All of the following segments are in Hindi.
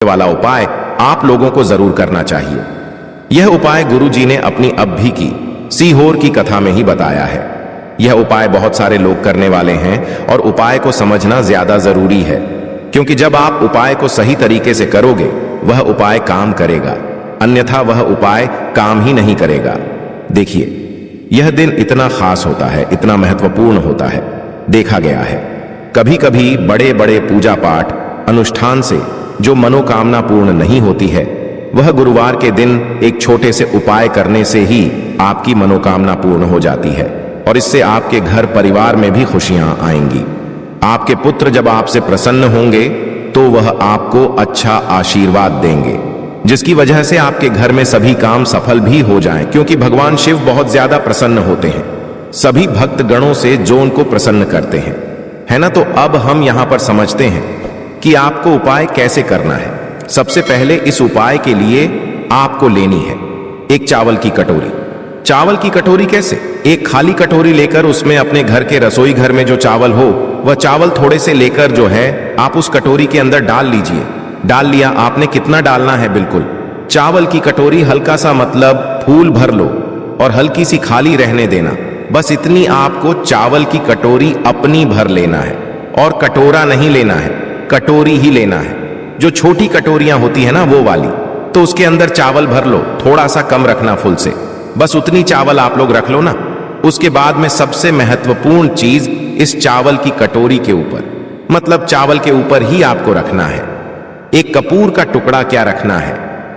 वाला उपाय आप लोगों को जरूर करना चाहिए। यह उपाय गुरु जी ने अपनी अब भी की सीहोर की कथा में ही बताया है। यह उपाय बहुत सारे लोग करने वाले हैं और उपाय को समझना ज्यादा जरूरी है, क्योंकि जब आप उपाय को सही तरीके से करोगे वह उपाय काम करेगा, अन्यथा वह उपाय काम ही नहीं करेगा। देखिए, यह दिन इतना खास होता है, इतना महत्वपूर्ण होता है। देखा गया है कभी कभी बड़े बड़े पूजा पाठ अनुष्ठान से जो मनोकामना पूर्ण नहीं होती है, वह गुरुवार के दिन एक छोटे से उपाय करने से ही आपकी मनोकामना पूर्ण हो जाती है और इससे आपके घर परिवार में भी खुशियां आएंगी। आपके पुत्र जब आपसे प्रसन्न होंगे तो वह आपको अच्छा आशीर्वाद देंगे, जिसकी वजह से आपके घर में सभी काम सफल भी हो जाएं, क्योंकि भगवान शिव बहुत ज्यादा प्रसन्न होते हैं सभी भक्त गणों से जो उनको प्रसन्न करते हैं, है ना। तो अब हम यहां पर समझते हैं कि आपको उपाय कैसे करना है। सबसे पहले इस उपाय के लिए आपको लेनी है एक चावल की कटोरी। चावल की कटोरी कैसे? एक खाली कटोरी लेकर उसमें अपने घर के रसोई घर में जो चावल हो वह चावल थोड़े से लेकर जो है आप उस कटोरी के अंदर डाल लीजिए। डाल लिया आपने, कितना डालना है? बिल्कुल चावल की कटोरी हल्का सा, मतलब फूल भर लो और हल्की सी खाली रहने देना। बस इतनी आपको चावल की कटोरी अपनी भर लेना है और कटोरा नहीं लेना है, कटोरी ही लेना है। जो छोटी कटोरियां होती है ना वो वाली, तो उसके अंदर चावल भर लो, थोड़ा सा कम रखना फुल से, बस उतनी चावल आप लोग रख लो ना। उसके बाद में सबसे महत्वपूर्ण चीज इस चावल की कटोरी के ऊपर, मतलब चावल के ऊपर ही आपको रखना है एक कपूर का टुकड़ा। क्या रखना है?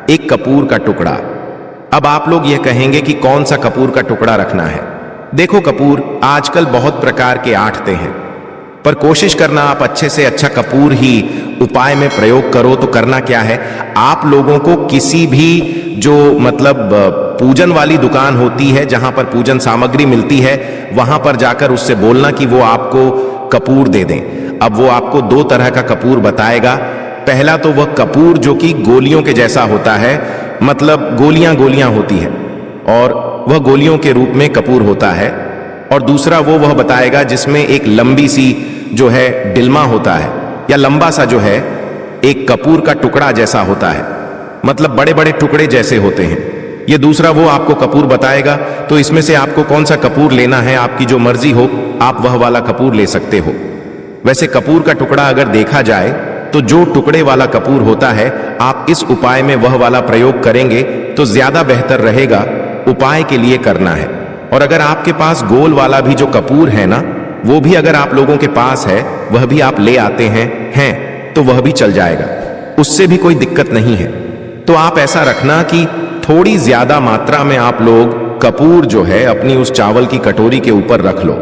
एक कपूर का टुकड़ा। अब आप लोग यह कहेंगे कि कौन सा कपूर का टुकड़ा रखना है। देखो, कपूर आजकल बहुत प्रकार के आठते हैं, पर कोशिश करना आप अच्छे से अच्छा कपूर ही उपाय में प्रयोग करो। तो करना क्या है, आप लोगों को किसी भी जो मतलब पूजन वाली दुकान होती है जहां पर पूजन सामग्री मिलती है, वहां पर जाकर उससे बोलना कि वो आपको कपूर दे दें। अब वो आपको दो तरह का कपूर बताएगा। पहला तो वह कपूर जो कि गोलियों के जैसा होता है, मतलब गोलियां गोलियां होती है और वह गोलियों के रूप में कपूर होता है। और दूसरा वह बताएगा जिसमें एक लंबी सी जो है डिल्मा होता है, या लंबा सा जो है एक कपूर का टुकड़ा जैसा होता है, मतलब बड़े बड़े टुकड़े जैसे होते हैं। ये दूसरा वो आपको कपूर बताएगा। तो इसमें से आपको कौन सा कपूर लेना है, आपकी जो मर्जी हो, आप वह वाला कपूर ले सकते हो। वैसे कपूर का टुकड़ा अगर देखा जाए तो जो टुकड़े वाला कपूर होता है, आप इस उपाय में वह वाला प्रयोग करेंगे तो ज्यादा बेहतर रहेगा उपाय के लिए करना है। और अगर आपके पास गोल वाला भी जो कपूर है ना, वो भी अगर आप लोगों के पास है, वह भी आप ले आते हैं तो वह भी चल जाएगा, उससे भी कोई दिक्कत नहीं है। तो आप ऐसा रखना कि थोड़ी ज्यादा मात्रा में आप लोग कपूर जो है अपनी उस चावल की कटोरी के ऊपर रख लो।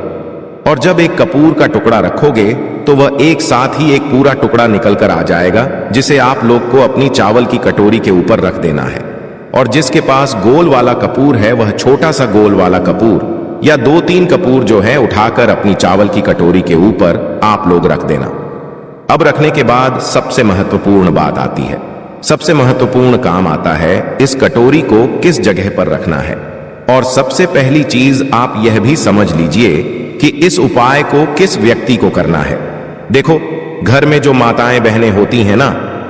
और जब एक कपूर का टुकड़ा रखोगे तो वह एक साथ ही एक पूरा टुकड़ा निकल कर आ जाएगा, जिसे आप लोग को अपनी चावल की कटोरी के ऊपर रख देना है। और जिसके पास गोल वाला कपूर है, वह छोटा सा गोल वाला कपूर या 2-3 कपूर जो है उठाकर अपनी चावल की कटोरी के ऊपर आप लोग रख देना। अब रखने के बाद सबसे महत्वपूर्ण बात आती है, सबसे महत्वपूर्ण काम आता है इस कटोरी को किस जगह पर रखना है। और सबसे पहली चीज आप यह भी समझ लीजिए कि इस उपाय को किस व्यक्ति को करना है। देखो, घर में जो माताएं बहनें होती हैं ना,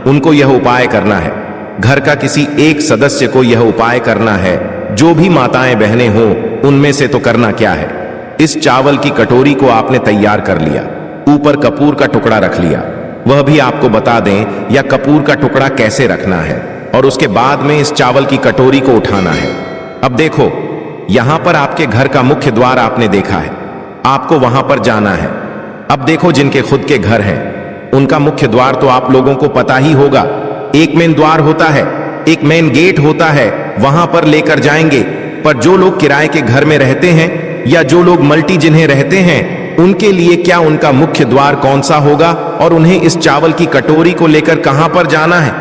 उनको यह उपाय करना है। घर का किसी एक सदस्य को यह उपाय करना है। जो भी माताएं बहनें हो उनमें से तो करना क्या है, इस चावल की कटोरी को आपने तैयार कर लिया, ऊपर कपूर का टुकड़ा रख लिया, वह भी आपको बता दें या कपूर का टुकड़ा कैसे रखना है, और उसके बाद में इस चावल की कटोरी को उठाना है। अब देखो, यहां पर आपके घर का मुख्य द्वार आपने देखा है, आपको वहां पर जाना है। अब देखो, जिनके खुद के घर हैं उनका मुख्य द्वार तो आप लोगों को पता ही होगा। एक मेन द्वार होता है, एक मेन गेट होता है, वहां पर लेकर जाएंगे। पर जो लोग किराए के घर में रहते हैं या जो लोग मल्टी जिन्हें रहते हैं, उनके लिए क्या उनका मुख्य द्वार कौन सा होगा और उन्हें इस चावल की कटोरी को लेकर कहां पर जाना है?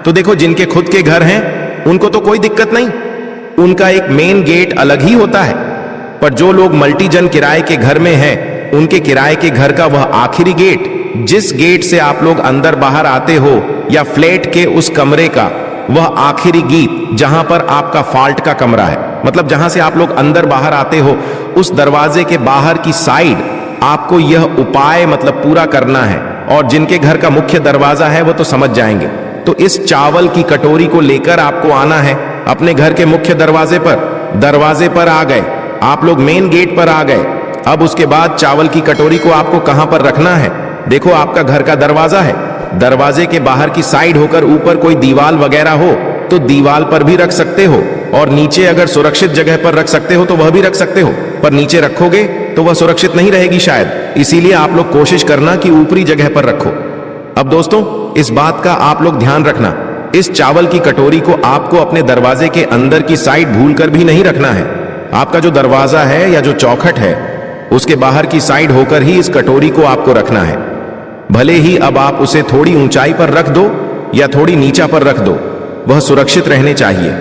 तो देखो, जिनके खुद के घर हैं उनको तो कोई दिक्कत नहीं, उनका एक मेन गेट अलग ही होता है। पर जो लोग मल्टी जन किराए के घर में हैं, उनके किराए के घर का वह आखिरी गेट, जिस गेट से आप लोग अंदर बाहर आते हो, या फ्लैट के उस कमरे का वह आखिरी गेट जहां पर आपका फॉल्ट का कमरा है, मतलब जहां से आप लोग अंदर बाहर आते हो, उस दरवाजे के बाहर की साइड आपको यह उपाय मतलब पूरा करना है। और जिनके घर का मुख्य दरवाजा है वो तो समझ जाएंगे। तो इस चावल की कटोरी को लेकर आपको आना है अपने घर के मुख्य दरवाजे पर आ गए, आप लोग मेन गेट पर आ गए। अब उसके बाद चावल की कटोरी को आपको कहां पर रखना है? देखो आपका घर का दरवाजा है, दरवाजे के बाहर की साइड होकर ऊपर कोई दीवार वगैरह हो तो दीवार पर भी रख सकते हो, और नीचे अगर सुरक्षित जगह पर रख सकते हो तो वह भी रख सकते हो, पर नीचे रखोगे तो वह सुरक्षित नहीं रहेगी शायद, इसीलिए आप लोग कोशिश करना कि ऊपरी जगह पर रखो। अब दोस्तों इस बात का आप लोग ध्यान रखना, इस चावल की कटोरी को आपको अपने दरवाजे के अंदर की साइड भूलकर भी नहीं रखना है। आपका जो दरवाजा है या जो चौखट है उसके बाहर की साइड होकर ही इस कटोरी को आपको रखना है। भले ही अब आप उसे थोड़ी ऊंचाई पर रख दो या थोड़ी नीचा पर रख दो, वह सुरक्षित रहने चाहिए।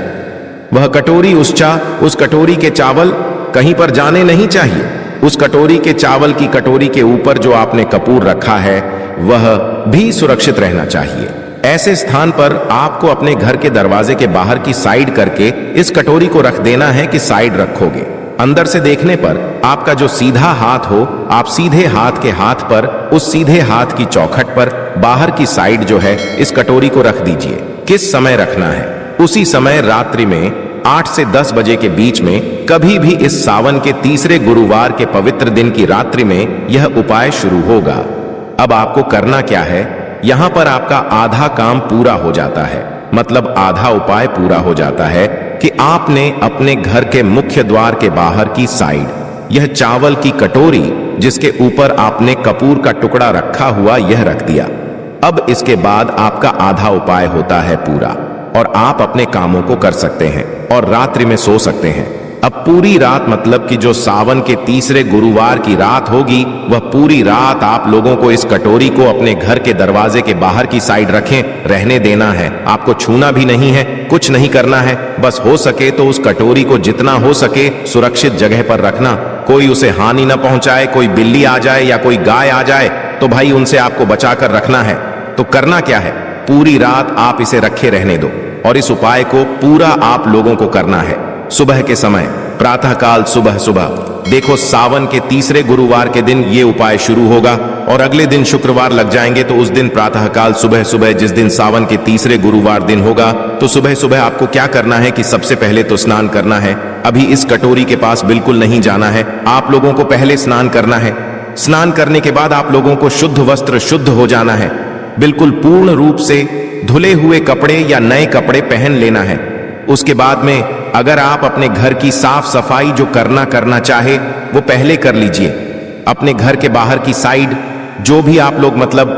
वह कटोरी उस कटोरी के चावल कहीं पर जाने नहीं चाहिए। उस कटोरी के चावल की कटोरी के ऊपर जो आपने कपूर रखा है वह भी सुरक्षित रहना चाहिए। ऐसे स्थान पर आपको अपने घर के दरवाजे के बाहर की साइड करके इस कटोरी को रख देना है कि साइड रखोगे। अंदर से देखने पर आपका जो सीधा हाथ हो, आप सीधे हाथ के हाथ पर उस सीधे हाथ की चौखट पर बाहर की साइड जो है इस कटोरी को रख दीजिए। किस समय रखना है? उसी समय रात्रि में 8 से 10 बजे के बीच में कभी भी इस सावन के तीसरे गुरुवार के पवित्र दिन की रात्रि में यह उपाय शुरू होगा। अब आपको करना क्या है? यहां पर आपका आधा काम पूरा हो जाता है, मतलब आधा उपाय पूरा हो जाता है कि आपने अपने घर के मुख्य द्वार के बाहर की साइड यह चावल की कटोरी जिसके ऊपर आपने कपूर का टुकड़ा रखा हुआ यह रख दिया। अब इसके बाद आपका आधा उपाय होता है पूरा और आप अपने कामों को कर सकते हैं और रात्रि में सो सकते हैं। अब पूरी रात मतलब कि जो सावन के तीसरे गुरुवार की रात होगी वह पूरी रात आप लोगों को इस कटोरी को अपने घर के दरवाजे के बाहर की साइड रखें, रहने देना है। आपको छूना भी नहीं है, कुछ नहीं करना है, बस हो सके तो उस कटोरी को जितना हो सके सुरक्षित जगह पर रखना। कोई उसे हानि न पहुंचाए, कोई बिल्ली आ जाए या कोई गाय आ जाए तो भाई उनसे आपको बचाकर रखना है। तो करना क्या है? पूरी रात आप इसे रखे रहने दो और इस उपाय को पूरा आप लोगों को करना है। सुबह के समय प्रातःकाल सुबह देखो सावन के तीसरे गुरुवार के दिन ये उपाय शुरू होगा और अगले दिन शुक्रवार लग जाएंगे, तो उस दिन प्रातःकाल सुबह जिस दिन सावन के तीसरे गुरुवार दिन होगा तो सुबह आपको क्या करना है कि सबसे पहले तो स्नान करना है। अभी इस कटोरी के पास बिल्कुल नहीं जाना है, आप लोगों को पहले स्नान करना है। स्नान करने के बाद आप लोगों को शुद्ध वस्त्र शुद्ध हो जाना है, बिल्कुल पूर्ण रूप से धुले हुए कपड़े या नए कपड़े पहन लेना है। उसके बाद में अगर आप अपने घर की साफ सफाई जो करना चाहे वो पहले कर लीजिए। अपने घर के बाहर की साइड जो भी आप लोग मतलब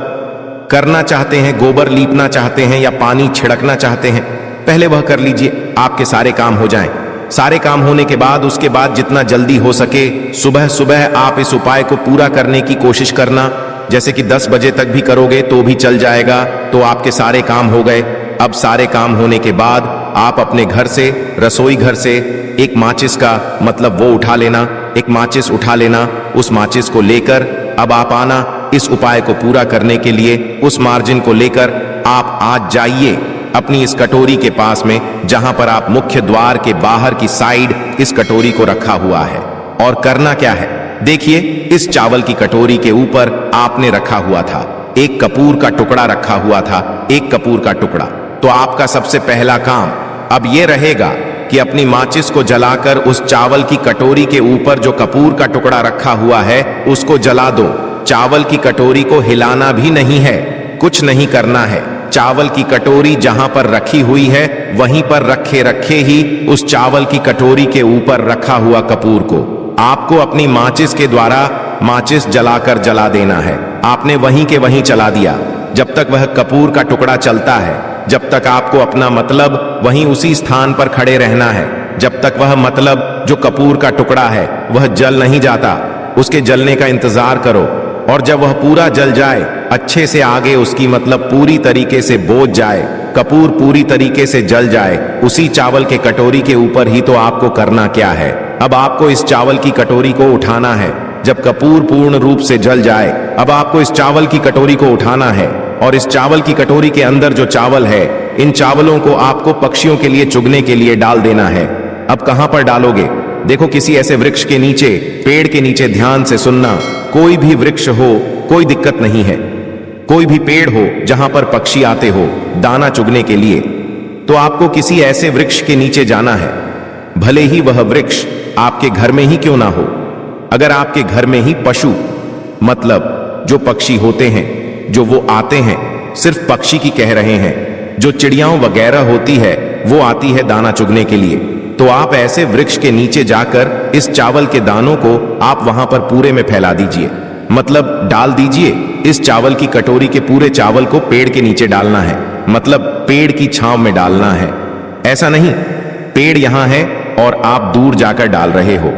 करना चाहते हैं, गोबर लीपना चाहते हैं या पानी छिड़कना चाहते हैं, पहले वह कर लीजिए, आपके सारे काम हो जाएं। सारे काम होने के बाद उसके बाद जितना जल्दी हो सके सुबह आप इस उपाय को पूरा करने की कोशिश करना। जैसे कि 10 बजे तक भी करोगे तो भी चल जाएगा, तो आपके सारे काम हो गए। अब सारे काम होने के बाद आप अपने घर से, रसोई घर से एक माचिस का मतलब वो उठा लेना, एक माचिस उठा लेना। उस माचिस को लेकर अब आप आना इस उपाय को पूरा करने के लिए। उस मार्जिन को लेकर आप आज जाइए अपनी इस कटोरी के पास में जहां पर आप मुख्य द्वार के बाहर की साइड इस कटोरी को रखा हुआ है। और करना क्या है? देखिए इस चावल की कटोरी के ऊपर आपने रखा हुआ था एक कपूर का टुकड़ा रखा हुआ था, एक कपूर का टुकड़ा। तो आपका सबसे पहला काम अब यह रहेगा कि अपनी माचिस को जलाकर उस चावल की कटोरी के ऊपर जो कपूर का टुकड़ा रखा हुआ है उसको जला दो। चावल की कटोरी को हिलाना भी नहीं है, कुछ नहीं करना है। चावल की कटोरी जहां पर रखी हुई है वहीं पर रखे ही उस चावल की कटोरी के ऊपर रखा हुआ कपूर को आपको अपनी माचिस के द्वारा माचिस जलाकर जला देना है। आपने वहीं के वहीं चला दिया। जब तक वह कपूर का टुकड़ा चलता है, जब तक आपको अपना मतलब वहीं उसी स्थान पर खड़े रहना है, जब तक वह मतलब जो कपूर का टुकड़ा है वह जल नहीं जाता, उसके जलने का इंतजार करो। और जब वह पूरा जल जाए, अच्छे से आगे उसकी मतलब पूरी तरीके से बोझ जाए, कपूर पूरी तरीके से जल जाए, उसी चावल के कटोरी के ऊपर ही तो आपको करना क्या है? अब आपको इस चावल की कटोरी को उठाना है। जब कपूर पूर्ण रूप से जल जाए, अब आपको इस चावल की कटोरी को उठाना है और इस चावल की कटोरी के अंदर जो चावल है, इन चावलों को आपको पक्षियों के लिए चुगने के लिए डाल देना है। अब कहां पर डालोगे? देखो किसी ऐसे वृक्ष के नीचे, पेड़ के नीचे। ध्यान से सुनना, कोई भी वृक्ष हो कोई दिक्कत नहीं है, कोई भी पेड़ हो जहां पर पक्षी आते हो दाना चुगने के लिए, तो आपको किसी ऐसे वृक्ष के नीचे जाना है, भले ही वह वृक्ष आपके घर में ही क्यों ना हो। अगर आपके घर में ही पशु मतलब जो पक्षी होते हैं, जो वो आते हैं, सिर्फ पक्षी की कह रहे हैं, जो चिड़ियाओं वगैरह होती है वो आती है दाना चुगने के लिए, तो आप ऐसे वृक्ष के नीचे जाकर इस चावल के दानों को आप वहां पर पूरे में फैला दीजिए, मतलब डाल दीजिए। इस चावल की कटोरी के पूरे चावल को पेड़ के नीचे डालना है, मतलब पेड़ की छांव में डालना है। ऐसा नहीं पेड़ यहां है और आप दूर जाकर डाल रहे हो,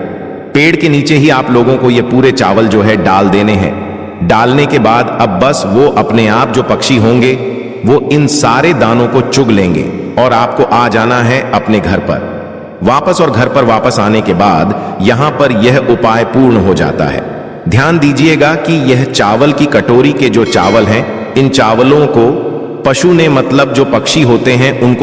पेड़ के नीचे ही आप लोगों को ये पूरे चावल जो है डाल देने हैं। डालने के बाद अब बस वो अपने आप जो पक्षी होंगे वो इन सारे दानों को चुग लेंगे और आपको आ जाना है अपने घर पर वापस। और घर पर वापस आने के बाद यहां पर यह उपाय पूर्ण हो जाता है। ध्यान दीजिएगा कि यह चावल की कटोरी के जो चावल हैं, इन चावलों को पशु ने मतलब जो पक्षी होते हैं उनको